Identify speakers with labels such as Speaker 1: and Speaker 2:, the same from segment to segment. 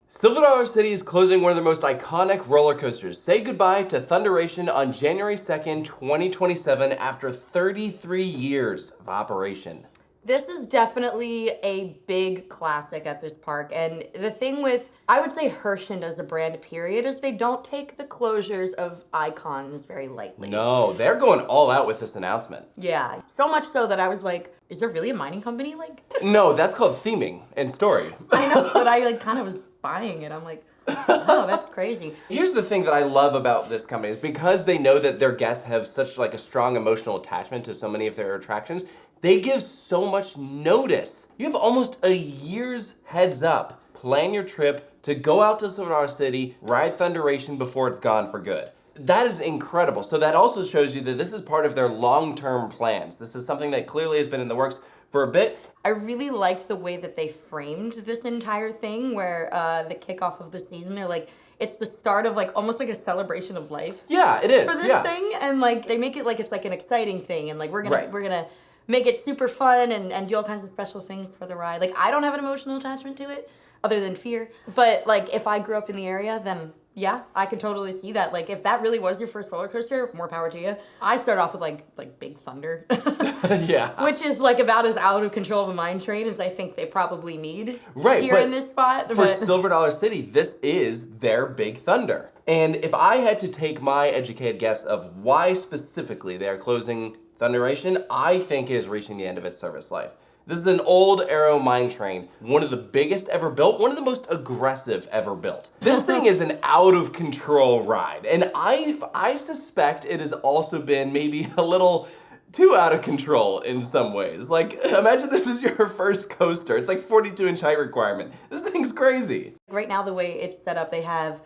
Speaker 1: Silver Dollar City is closing one of their most iconic roller coasters. Say goodbye to Thunderation on January 2nd, 2027 after 33 years of operation.
Speaker 2: This is definitely a big classic at this park. And the thing with, I would say Herschend as a brand period, is they don't take the closures of icons very lightly.
Speaker 1: No, they're going all out with this announcement.
Speaker 2: Yeah, so much so that I was like, is there really a mining company like?
Speaker 1: No, that's called theming and story.
Speaker 2: I know, but I like kind of was buying it. I'm like, oh, that's crazy.
Speaker 1: Here's the thing that I love about this company is because they know that their guests have such like a strong emotional attachment to so many of their attractions, they give so much notice. You have almost a year's heads up. Plan your trip to go out to Silver Dollar City, ride Thunderation before it's gone for good. That is incredible. So that also shows you that this is part of their long-term plans. This is something that clearly has been in the works for a bit.
Speaker 2: I really liked the way that they framed this entire thing where the kickoff of the season, they're like, it's the start of like almost like a celebration of life.
Speaker 1: Yeah, it is.
Speaker 2: For this thing. And like they make it like it's like an exciting thing and like we're gonna make it super fun and do all kinds of special things for the ride. Like I don't have an emotional attachment to it other than fear. But like if I grew up in the area, then yeah, I could totally see that. Like if that really was your first roller coaster, more power to you. I started off with like Big Thunder.
Speaker 1: Yeah.
Speaker 2: Which is like about as out of control of a mine train as I think they probably need
Speaker 1: here
Speaker 2: in this spot.
Speaker 1: For Silver Dollar City, this is their Big Thunder. And if I had to take my educated guess of why specifically they are closing Thunderation, I think it is reaching the end of its service life. This is an old Aero mine train, one of the biggest ever built, one of the most aggressive ever built. This thing is an out of control ride, and I suspect it has also been maybe a little too out of control in some ways. Like, imagine this is your first coaster. It's like 42-inch height requirement. This thing's crazy.
Speaker 2: Right now, the way it's set up, they have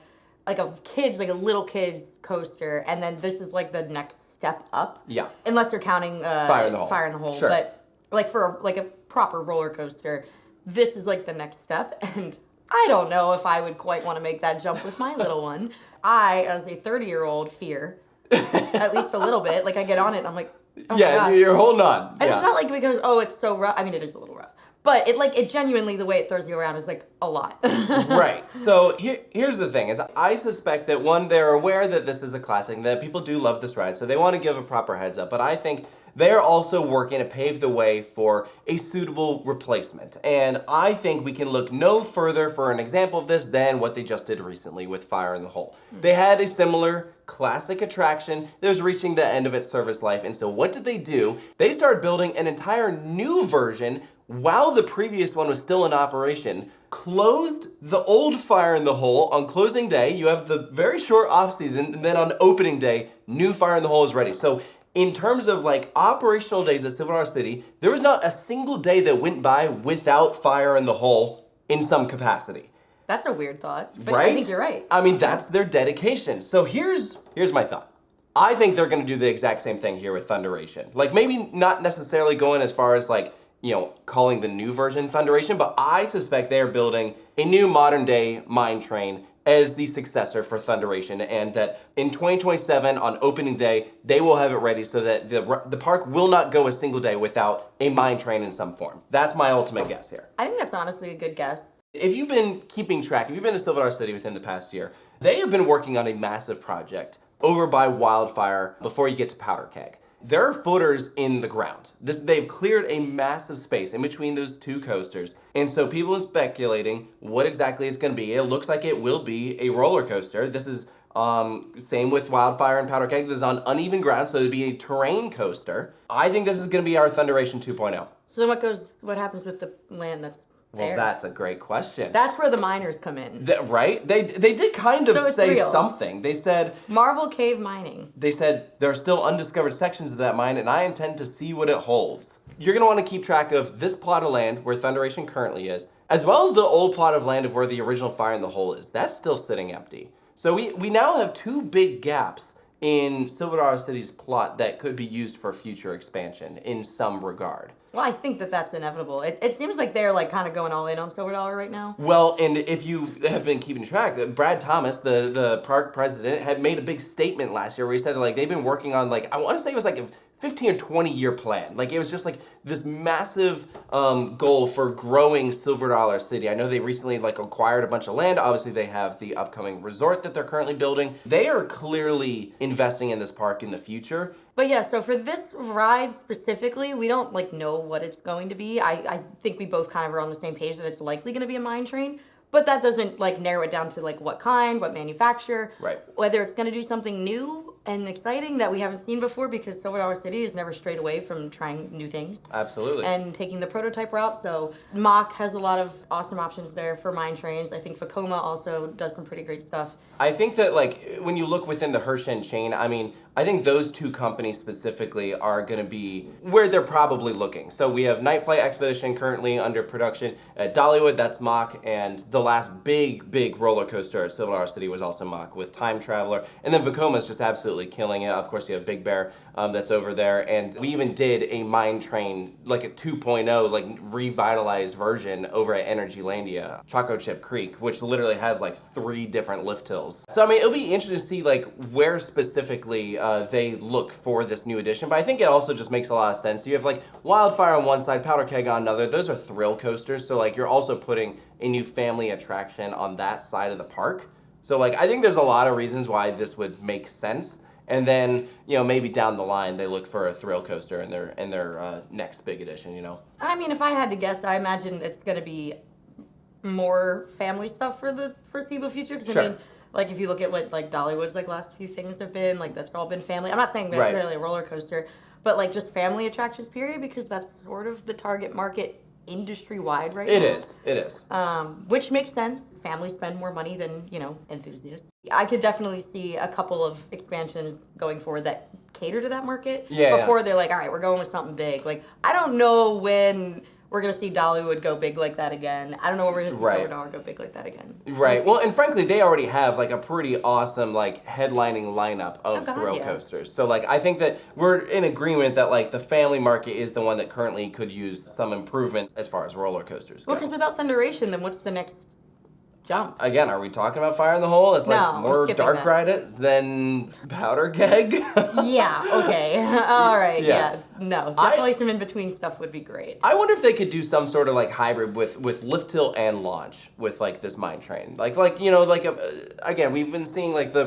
Speaker 2: like a little kids coaster, and then this is like the next step up.
Speaker 1: Yeah.
Speaker 2: Unless you're counting
Speaker 1: Fire in the Hole. Sure.
Speaker 2: But like for like a proper roller coaster, this is like the next step, and I don't know if I would quite want to make that jump with my little one. I, as a 30-year-old, fear, at least a little bit. Like I get on it and I'm like, oh
Speaker 1: yeah,
Speaker 2: my gosh.
Speaker 1: You're holding on.
Speaker 2: And it's not like because, oh, it's so rough. I mean, it is a little rough. But it genuinely, the way it throws you around is like a lot.
Speaker 1: Right. So here's the thing is I suspect that one, they're aware that this is a classic and that people do love this ride. So they want to give a proper heads up. But I think they're also working to pave the way for a suitable replacement. And I think we can look no further for an example of this than what they just did recently with Fire in the Hole. They had a similar classic attraction that was reaching the end of its service life. And so what did they do? They started building an entire new version while the previous one was still in operation, closed the old Fire in the Hole on closing day. You have the very short off season, and then on opening day, new Fire in the Hole is ready. So in terms of like operational days at Silver Dollar City, there was not a single day that went by without Fire in the Hole in some capacity.
Speaker 2: That's a weird thought, but
Speaker 1: right?
Speaker 2: I think you're right.
Speaker 1: I mean, that's their dedication. So here's my thought. I think they're gonna do the exact same thing here with Thunderation. Like maybe not necessarily going as far as like, you know, calling the new version Thunderation, but I suspect they are building a new modern day mine train as the successor for Thunderation, and that in 2027 on opening day, they will have it ready so that the park will not go a single day without a mine train in some form. That's my ultimate guess here.
Speaker 2: I think that's honestly a good guess.
Speaker 1: If you've been keeping track, if you've been to Silver Dollar City within the past year, they have been working on a massive project over by Wildfire before you get to Powder Keg. There are footers in the ground. They've cleared a massive space in between those two coasters. And so people are speculating what exactly it's gonna be. It looks like it will be a roller coaster. This is same with Wildfire and Powder Keg. This is on uneven ground, so it'd be a terrain coaster. I think this is gonna be our Thunderation 2.0.
Speaker 2: So then what happens with the land that's there?
Speaker 1: Well, that's a great question.
Speaker 2: That's where the miners come in.
Speaker 1: Right? They did kind of say
Speaker 2: real.
Speaker 1: something. They said
Speaker 2: Marvel Cave mining.
Speaker 1: They said there are still undiscovered sections of that mine, and I intend to see what it holds. You're gonna want to keep track of this plot of land where Thunderation currently is, as well as the old plot of land of where the original Fire in the Hole is. That's still sitting empty. So we now have two big gaps in Silver Dollar City's plot that could be used for future expansion in some regard.
Speaker 2: Well, I think that's inevitable. It seems like they're like kind of going all in on Silver Dollar right now.
Speaker 1: Well, and if you have been keeping track, Brad Thomas, the park president, had made a big statement last year where he said like they've been working on like, I want to say it was like 15 or 20 year plan. Like it was just like this massive goal for growing Silver Dollar City. I know they recently like acquired a bunch of land. Obviously they have the upcoming resort that they're currently building. They are clearly investing in this park in the future.
Speaker 2: But yeah, so for this ride specifically, we don't like know what it's going to be. I think we both kind of are on the same page that it's likely going to be a mine train. But that doesn't like narrow it down to like what kind, what manufacturer,
Speaker 1: right?
Speaker 2: Whether it's going to do something new and exciting that we haven't seen before, because Silver Dollar City has never strayed away from trying new things.
Speaker 1: Absolutely.
Speaker 2: And taking the prototype route. So Mach has a lot of awesome options there for mine trains. I think Vekoma also does some pretty great stuff.
Speaker 1: I think that like when you look within the Hershen chain, I mean, I think those two companies specifically are going to be where they're probably looking. So we have Night Flight Expedition currently under production at Dollywood, that's Mach, and the last big roller coaster at Silver Dollar City was also Mach with Time Traveler, and then Vekoma's just absolutely killing it. Of course, you have Big Bear that's over there, and we even did a mine train, like a 2.0, like revitalized version over at Energylandia, Choco Chip Creek, which literally has like 3 different lift hills. So I mean, it'll be interesting to see like where specifically they look for this new edition, but I think it also just makes a lot of sense. You have like Wildfire on one side, Powder Keg on another. Those are thrill coasters, so like you're also putting a new family attraction on that side of the park. So like I think there's a lot of reasons why this would make sense. And then, you know, maybe down the line they look for a thrill coaster in their next big edition, you know.
Speaker 2: I mean, if I had to guess, I imagine it's going to be more family stuff for the foreseeable future. Because
Speaker 1: Sure.
Speaker 2: I mean, like if you look at what like Dollywood's like last few things have been, like that's all been family. I'm not saying necessarily a roller coaster, but like just family attractions period, because that's sort of the target market industry-wide right now.
Speaker 1: It is.
Speaker 2: Which makes sense. Families spend more money than, you know, enthusiasts. I could definitely see a couple of expansions going forward that cater to that market before they're like, all right, we're going with something big. Like, I don't know when we're going to see Dollywood go big like that again. I don't know when we're going to see Silver Dollar go big like that again.
Speaker 1: Right. Well, and frankly, they already have like a pretty awesome like headlining lineup of thrill coasters. So like I think that we're in agreement that like the family market is the one that currently could use some improvement as far as roller coasters go.
Speaker 2: Well, because without Thunderation, then what's the next jump?
Speaker 1: Again, are we talking about Fire in the Hole? It's like more dark ride than Powder Keg?
Speaker 2: Yeah, okay. All right, yeah. No, definitely some in-between stuff would be great.
Speaker 1: I wonder if they could do some sort of like hybrid with lift hill and launch with like this mine train. Like you know, like again, we've been seeing like the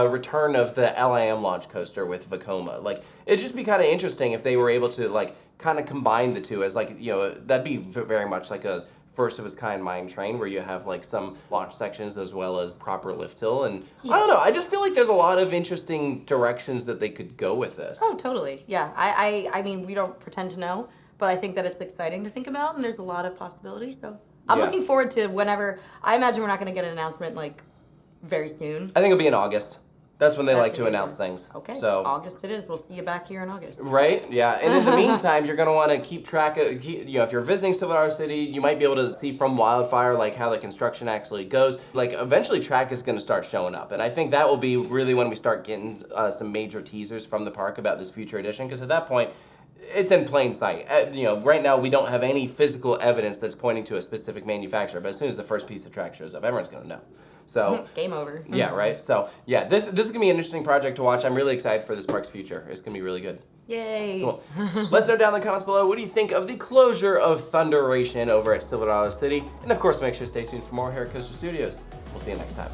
Speaker 1: return of the LIM launch coaster with Vekoma. Like it'd just be kind of interesting if they were able to like kind of combine the two as like, you know, that'd be very much like a first of its kind mine train where you have like some launch sections as well as proper lift hill, and I don't know, I just feel like there's a lot of interesting directions that they could go with this.
Speaker 2: Oh, totally. Yeah. I mean, we don't pretend to know, but I think that it's exciting to think about, and there's a lot of possibilities. So I'm looking forward to whenever. I imagine we're not going to get an announcement like very soon.
Speaker 1: I think it'll be in August. That's when they like to announce things.
Speaker 2: Okay,
Speaker 1: so
Speaker 2: August it is. We'll see you back here in August.
Speaker 1: Right, yeah. And in the meantime, you're going to want to keep track of, you know, if you're visiting Silver Dollar City, you might be able to see from Wildfire, like, how the construction actually goes. Like, eventually track is going to start showing up. And I think that will be really when we start getting some major teasers from the park about this future edition, because at that point, it's in plain sight. You know, right now we don't have any physical evidence that's pointing to a specific manufacturer, but as soon as the first piece of track shows up, everyone's going to know. So
Speaker 2: game over.
Speaker 1: Yeah, right. So yeah, this is gonna be an interesting project to watch. I'm really excited for this park's future. It's gonna be really good.
Speaker 2: Yay!
Speaker 1: Cool. Let's know down in the comments below, what do you think of the closure of Thunderation over at Silver Dollar City? And of course, make sure to stay tuned for more here at Coaster Studios. We'll see you next time.